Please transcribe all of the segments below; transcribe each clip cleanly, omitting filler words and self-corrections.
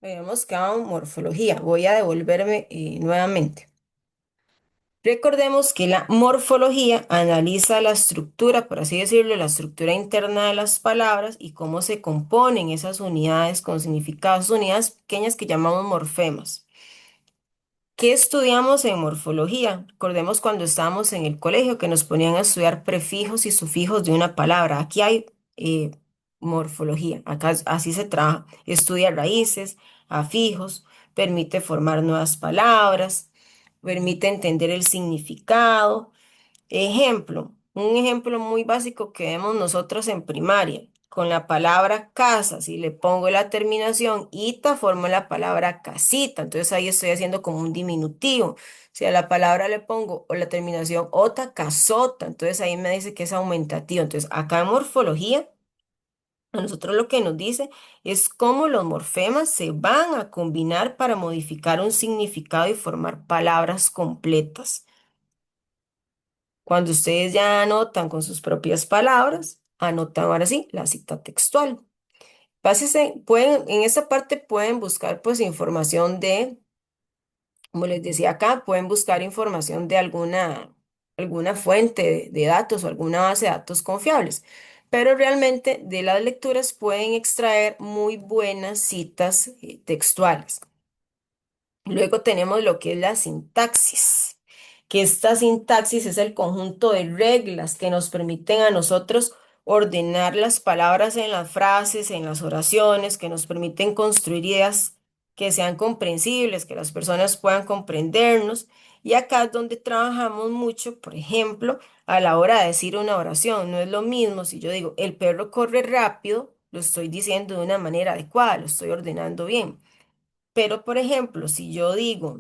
Habíamos quedado en morfología. Voy a devolverme nuevamente. Recordemos que la morfología analiza la estructura, por así decirlo, la estructura interna de las palabras y cómo se componen esas unidades con significados, unidades pequeñas que llamamos morfemas. ¿Qué estudiamos en morfología? Recordemos cuando estábamos en el colegio que nos ponían a estudiar prefijos y sufijos de una palabra. Aquí hay eh, morfología, acá así se trabaja. Estudia raíces, afijos, permite formar nuevas palabras, permite entender el significado. Ejemplo, un ejemplo muy básico que vemos nosotros en primaria. Con la palabra casa, si le pongo la terminación ita, formo la palabra casita. Entonces ahí estoy haciendo como un diminutivo. Si a la palabra le pongo o la terminación ota, casota. Entonces ahí me dice que es aumentativo. Entonces acá en morfología, a nosotros lo que nos dice es cómo los morfemas se van a combinar para modificar un significado y formar palabras completas. Cuando ustedes ya anotan con sus propias palabras, anotan ahora sí la cita textual. En esta parte pueden buscar pues información de, como les decía acá, pueden buscar información de alguna fuente de datos o alguna base de datos confiables. Pero realmente de las lecturas pueden extraer muy buenas citas textuales. Luego tenemos lo que es la sintaxis, que esta sintaxis es el conjunto de reglas que nos permiten a nosotros ordenar las palabras en las frases, en las oraciones, que nos permiten construir ideas que sean comprensibles, que las personas puedan comprendernos. Y acá es donde trabajamos mucho, por ejemplo, a la hora de decir una oración. No es lo mismo si yo digo, el perro corre rápido, lo estoy diciendo de una manera adecuada, lo estoy ordenando bien. Pero, por ejemplo, si yo digo,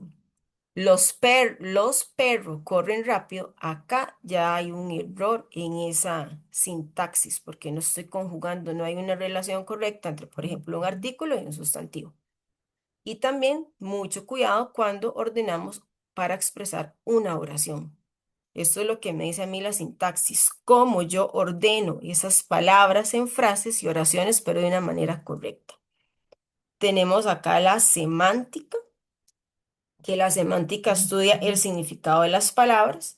los perros corren rápido, acá ya hay un error en esa sintaxis, porque no estoy conjugando, no hay una relación correcta entre, por ejemplo, un artículo y un sustantivo. Y también mucho cuidado cuando ordenamos para expresar una oración. Esto es lo que me dice a mí la sintaxis, cómo yo ordeno esas palabras en frases y oraciones, pero de una manera correcta. Tenemos acá la semántica, que la semántica estudia el significado de las palabras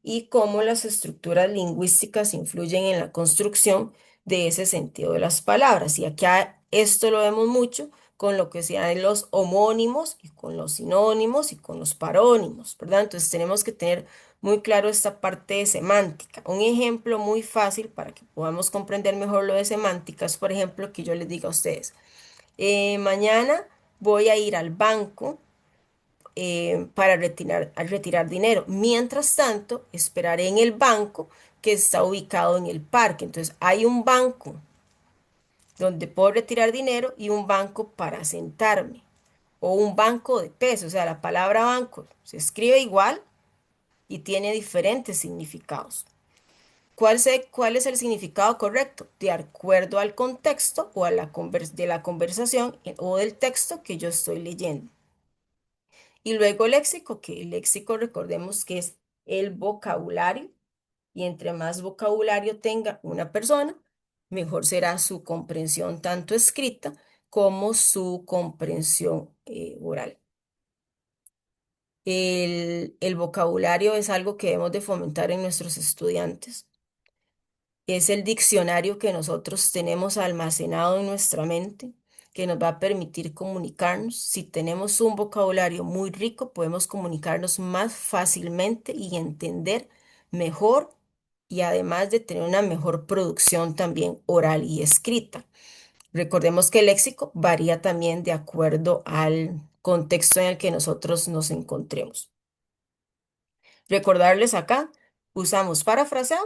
y cómo las estructuras lingüísticas influyen en la construcción de ese sentido de las palabras. Y acá esto lo vemos mucho con lo que sean los homónimos y con los sinónimos y con los parónimos, ¿verdad? Entonces tenemos que tener muy claro esta parte de semántica. Un ejemplo muy fácil para que podamos comprender mejor lo de semántica es, por ejemplo, que yo les diga a ustedes, mañana voy a ir al banco para retirar dinero. Mientras tanto, esperaré en el banco que está ubicado en el parque. Entonces, hay un banco donde puedo retirar dinero y un banco para sentarme. O un banco de peso. O sea, la palabra banco se escribe igual y tiene diferentes significados. ¿Cuál es el significado correcto? De acuerdo al contexto o a de la conversación o del texto que yo estoy leyendo. Y luego léxico, que el léxico recordemos que es el vocabulario, y entre más vocabulario tenga una persona, mejor será su comprensión tanto escrita como su comprensión oral. El vocabulario es algo que debemos de fomentar en nuestros estudiantes. Es el diccionario que nosotros tenemos almacenado en nuestra mente, que nos va a permitir comunicarnos. Si tenemos un vocabulario muy rico, podemos comunicarnos más fácilmente y entender mejor y además de tener una mejor producción también oral y escrita. Recordemos que el léxico varía también de acuerdo al contexto en el que nosotros nos encontremos. Recordarles acá, usamos parafraseado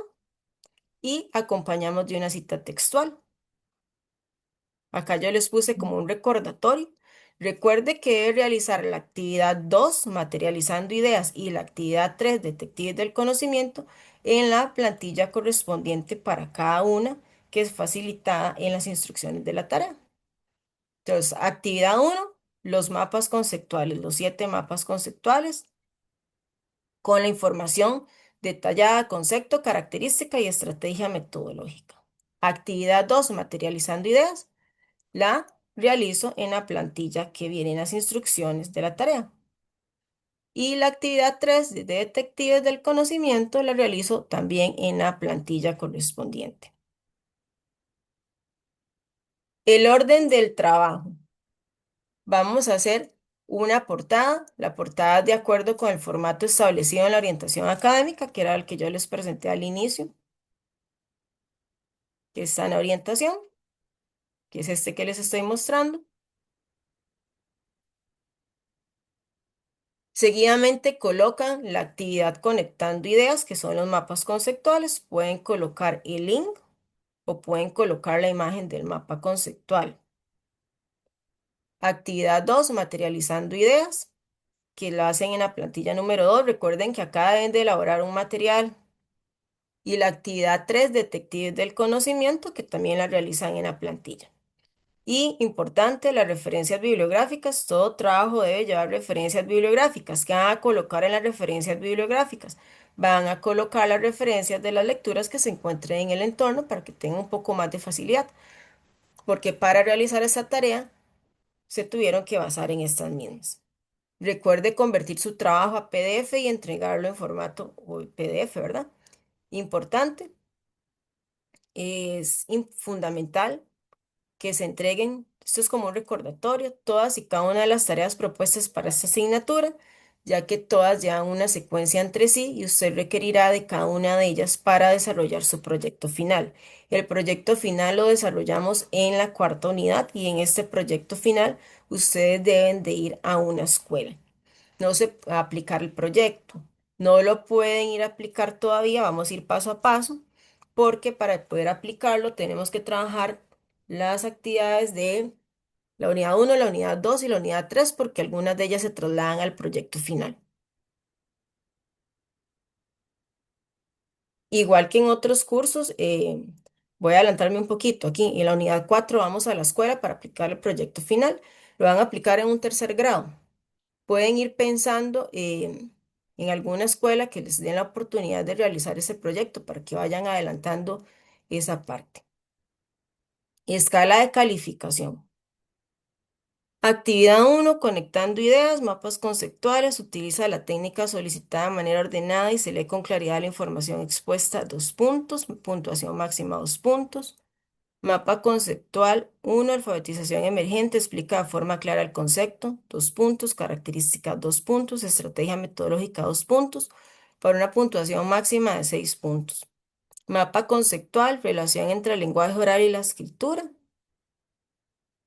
y acompañamos de una cita textual. Acá yo les puse como un recordatorio. Recuerde que debe realizar la actividad 2 materializando ideas, y la actividad 3 detectives del conocimiento, en la plantilla correspondiente para cada una, que es facilitada en las instrucciones de la tarea. Entonces, actividad uno, los mapas conceptuales, los 7 mapas conceptuales con la información detallada, concepto, característica y estrategia metodológica. Actividad 2 materializando ideas, la realizo en la plantilla que viene en las instrucciones de la tarea. Y la actividad 3 de detectives del conocimiento la realizo también en la plantilla correspondiente. El orden del trabajo. Vamos a hacer una portada. La portada es de acuerdo con el formato establecido en la orientación académica, que era el que yo les presenté al inicio, que está en la orientación, que es este que les estoy mostrando. Seguidamente colocan la actividad conectando ideas, que son los mapas conceptuales. Pueden colocar el link o pueden colocar la imagen del mapa conceptual. Actividad 2, materializando ideas, que la hacen en la plantilla número 2. Recuerden que acá deben de elaborar un material. Y la actividad 3, detectives del conocimiento, que también la realizan en la plantilla. Y importante, las referencias bibliográficas. Todo trabajo debe llevar referencias bibliográficas. ¿Qué van a colocar en las referencias bibliográficas? Van a colocar las referencias de las lecturas que se encuentren en el entorno para que tengan un poco más de facilidad. Porque para realizar esta tarea se tuvieron que basar en estas mismas. Recuerde convertir su trabajo a PDF y entregarlo en formato PDF, ¿verdad? Importante, es fundamental que se entreguen, esto es como un recordatorio, todas y cada una de las tareas propuestas para esta asignatura, ya que todas llevan una secuencia entre sí y usted requerirá de cada una de ellas para desarrollar su proyecto final. El proyecto final lo desarrollamos en la cuarta unidad y en este proyecto final ustedes deben de ir a una escuela. No se puede aplicar el proyecto, no lo pueden ir a aplicar todavía, vamos a ir paso a paso, porque para poder aplicarlo tenemos que trabajar las actividades de la unidad 1, la unidad 2 y la unidad 3, porque algunas de ellas se trasladan al proyecto final. Igual que en otros cursos, voy a adelantarme un poquito. Aquí en la unidad 4 vamos a la escuela para aplicar el proyecto final. Lo van a aplicar en un tercer grado. Pueden ir pensando en alguna escuela que les den la oportunidad de realizar ese proyecto para que vayan adelantando esa parte. Escala de calificación. Actividad 1, conectando ideas, mapas conceptuales. Utiliza la técnica solicitada de manera ordenada y se lee con claridad la información expuesta. 2 puntos. Puntuación máxima 2 puntos. Mapa conceptual 1, alfabetización emergente, explica de forma clara el concepto. 2 puntos. Características 2 puntos. Estrategia metodológica 2 puntos. Para una puntuación máxima de 6 puntos. Mapa conceptual, relación entre el lenguaje oral y la escritura.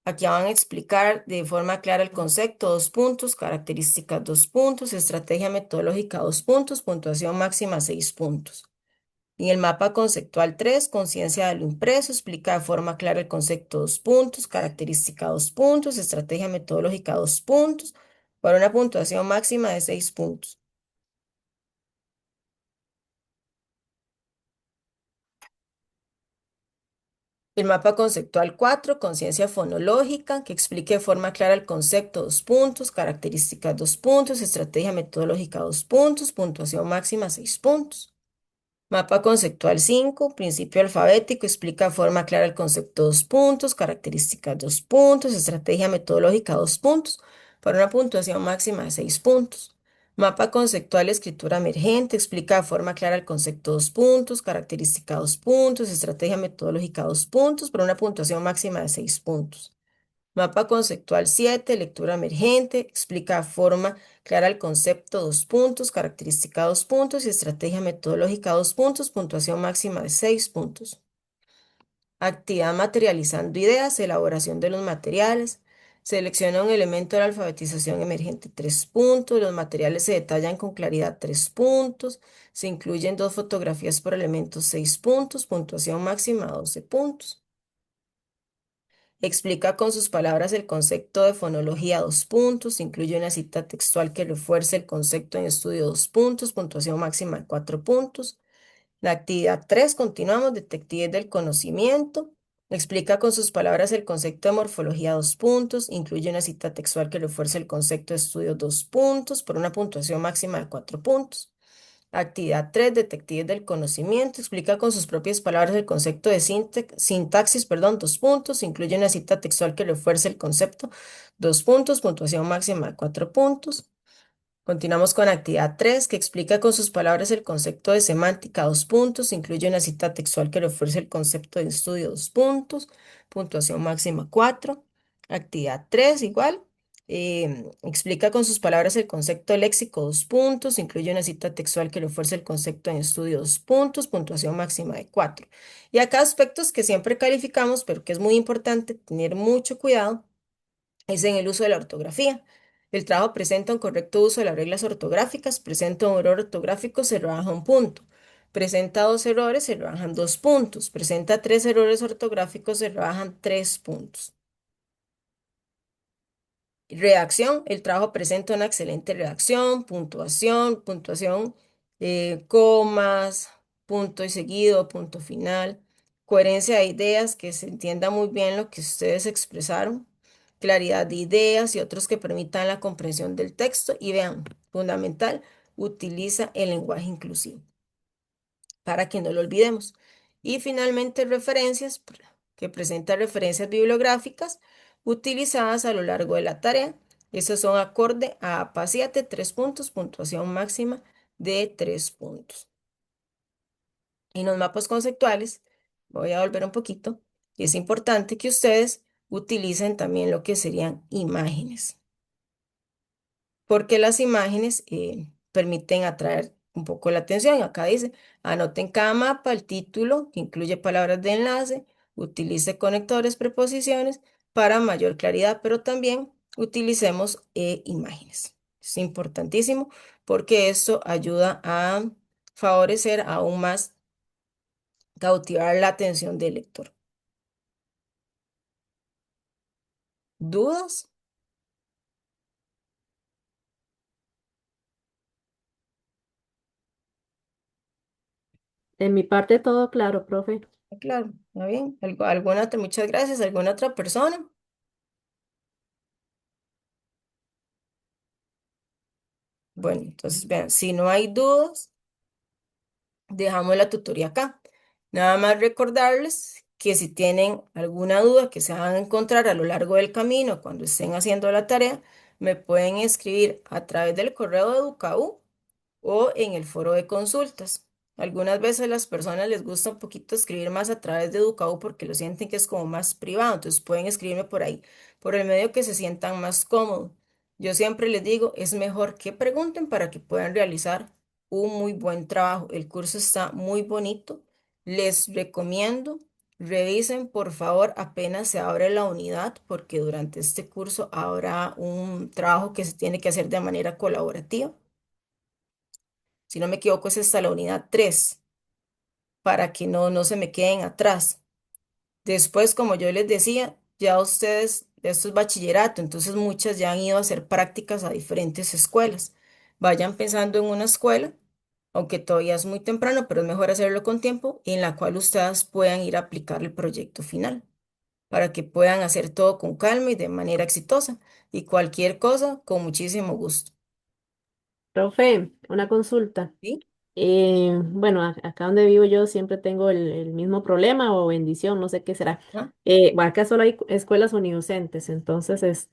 Aquí van a explicar de forma clara el concepto, 2 puntos, características 2 puntos, estrategia metodológica 2 puntos, puntuación máxima 6 puntos. En el mapa conceptual 3, conciencia de lo impreso, explica de forma clara el concepto 2 puntos, característica 2 puntos, estrategia metodológica 2 puntos, para una puntuación máxima de 6 puntos. El mapa conceptual 4, conciencia fonológica, que explique de forma clara el concepto 2 puntos, características 2 puntos, estrategia metodológica 2 puntos, puntuación máxima 6 puntos. Mapa conceptual 5, principio alfabético, explica de forma clara el concepto 2 puntos, características 2 puntos, estrategia metodológica 2 puntos, para una puntuación máxima de 6 puntos. Mapa conceptual escritura emergente, explica de forma clara el concepto 2 puntos, característica 2 puntos, estrategia metodológica 2 puntos, para una puntuación máxima de 6 puntos. Mapa conceptual 7, lectura emergente, explica de forma clara el concepto 2 puntos, característica 2 puntos y estrategia metodológica 2 puntos, puntuación máxima de 6 puntos. Actividad materializando ideas, elaboración de los materiales. Selecciona un elemento de la alfabetización emergente 3 puntos. Los materiales se detallan con claridad 3 puntos. Se incluyen 2 fotografías por elemento 6 puntos. Puntuación máxima 12 puntos. Explica con sus palabras el concepto de fonología 2 puntos. Incluye una cita textual que refuerce el concepto en estudio 2 puntos. Puntuación máxima de 4 puntos. La actividad 3, continuamos, detectives del conocimiento. Explica con sus palabras el concepto de morfología 2 puntos. Incluye una cita textual que refuerce el concepto de estudio 2 puntos por una puntuación máxima de 4 puntos. Actividad 3, detectives del conocimiento. Explica con sus propias palabras el concepto de sintaxis, perdón, 2 puntos. Incluye una cita textual que refuerce el concepto, 2 puntos. Puntuación máxima de 4 puntos. Continuamos con actividad 3, que explica con sus palabras el concepto de semántica, 2 puntos. Incluye una cita textual que refuerce el concepto de estudio, 2 puntos. Puntuación máxima 4. Actividad 3, igual. Explica con sus palabras el concepto léxico, 2 puntos. Incluye una cita textual que refuerce el concepto de estudio, 2 puntos. Puntuación máxima de 4. Y acá aspectos que siempre calificamos, pero que es muy importante tener mucho cuidado es en el uso de la ortografía. El trabajo presenta un correcto uso de las reglas ortográficas, presenta un error ortográfico, se rebaja 1 punto. Presenta 2 errores, se rebajan 2 puntos. Presenta 3 errores ortográficos, se rebajan 3 puntos. Redacción, el trabajo presenta una excelente redacción, puntuación, comas, punto y seguido, punto final, coherencia de ideas, que se entienda muy bien lo que ustedes expresaron, claridad de ideas y otros que permitan la comprensión del texto. Y vean, fundamental, utiliza el lenguaje inclusivo para que no lo olvidemos. Y finalmente, referencias, que presenta referencias bibliográficas utilizadas a lo largo de la tarea. Esos son acorde a APA 7, 3 puntos, puntuación máxima de 3 puntos. En los mapas conceptuales, voy a volver un poquito, y es importante que ustedes utilicen también lo que serían imágenes porque las imágenes permiten atraer un poco la atención. Acá dice, anoten cada mapa, el título, que incluye palabras de enlace, utilice conectores, preposiciones para mayor claridad, pero también utilicemos imágenes. Es importantísimo porque esto ayuda a favorecer aún más cautivar la atención del lector. ¿Dudas? En mi parte todo claro, profe. Claro, ¿está bien? ¿Alguna otra? Muchas gracias. ¿Alguna otra persona? Bueno, entonces vean, si no hay dudas, dejamos la tutoría acá. Nada más recordarles que si tienen alguna duda que se van a encontrar a lo largo del camino cuando estén haciendo la tarea, me pueden escribir a través del correo de Educaú o en el foro de consultas. Algunas veces las personas les gusta un poquito escribir más a través de Educao porque lo sienten que es como más privado, entonces pueden escribirme por ahí, por el medio que se sientan más cómodos. Yo siempre les digo, es mejor que pregunten para que puedan realizar un muy buen trabajo. El curso está muy bonito. Les recomiendo, revisen por favor apenas se abre la unidad porque durante este curso habrá un trabajo que se tiene que hacer de manera colaborativa. Si no me equivoco, es hasta la unidad 3 para que no se me queden atrás. Después, como yo les decía, ya ustedes, esto es bachillerato, entonces muchas ya han ido a hacer prácticas a diferentes escuelas. Vayan pensando en una escuela, aunque todavía es muy temprano, pero es mejor hacerlo con tiempo, en la cual ustedes puedan ir a aplicar el proyecto final, para que puedan hacer todo con calma y de manera exitosa. Y cualquier cosa, con muchísimo gusto. Profe, una consulta. ¿Sí? Bueno, acá donde vivo yo siempre tengo el mismo problema o bendición, no sé qué será. ¿Ah? Bueno, acá solo hay escuelas unidocentes, entonces,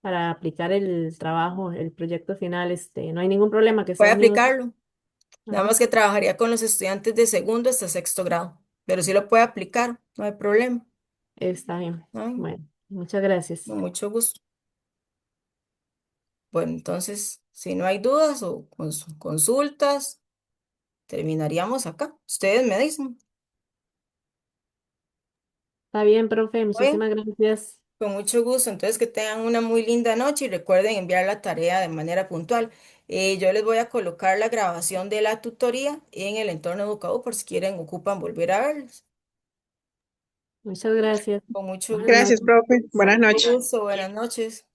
para aplicar el trabajo, el proyecto final, no hay ningún problema que sea Puede unidocente. aplicarlo. Nada Ajá, más que trabajaría con los estudiantes de segundo hasta sexto grado, pero sí lo puede aplicar, no hay problema. está bien. Ay, Bueno, muchas gracias. con mucho gusto. Bueno, entonces, si no hay dudas o consultas, terminaríamos acá. Ustedes me dicen. Está bien, profe, Bueno, muchísimas gracias. con mucho gusto. Entonces, que tengan una muy linda noche y recuerden enviar la tarea de manera puntual. Yo les voy a colocar la grabación de la tutoría en el entorno educativo por si quieren, ocupan volver a verlos. Muchas gracias. Con mucho Buenas gusto. Gracias, noches. profe. Con Buenas mucho noches. gusto. Buenas noches.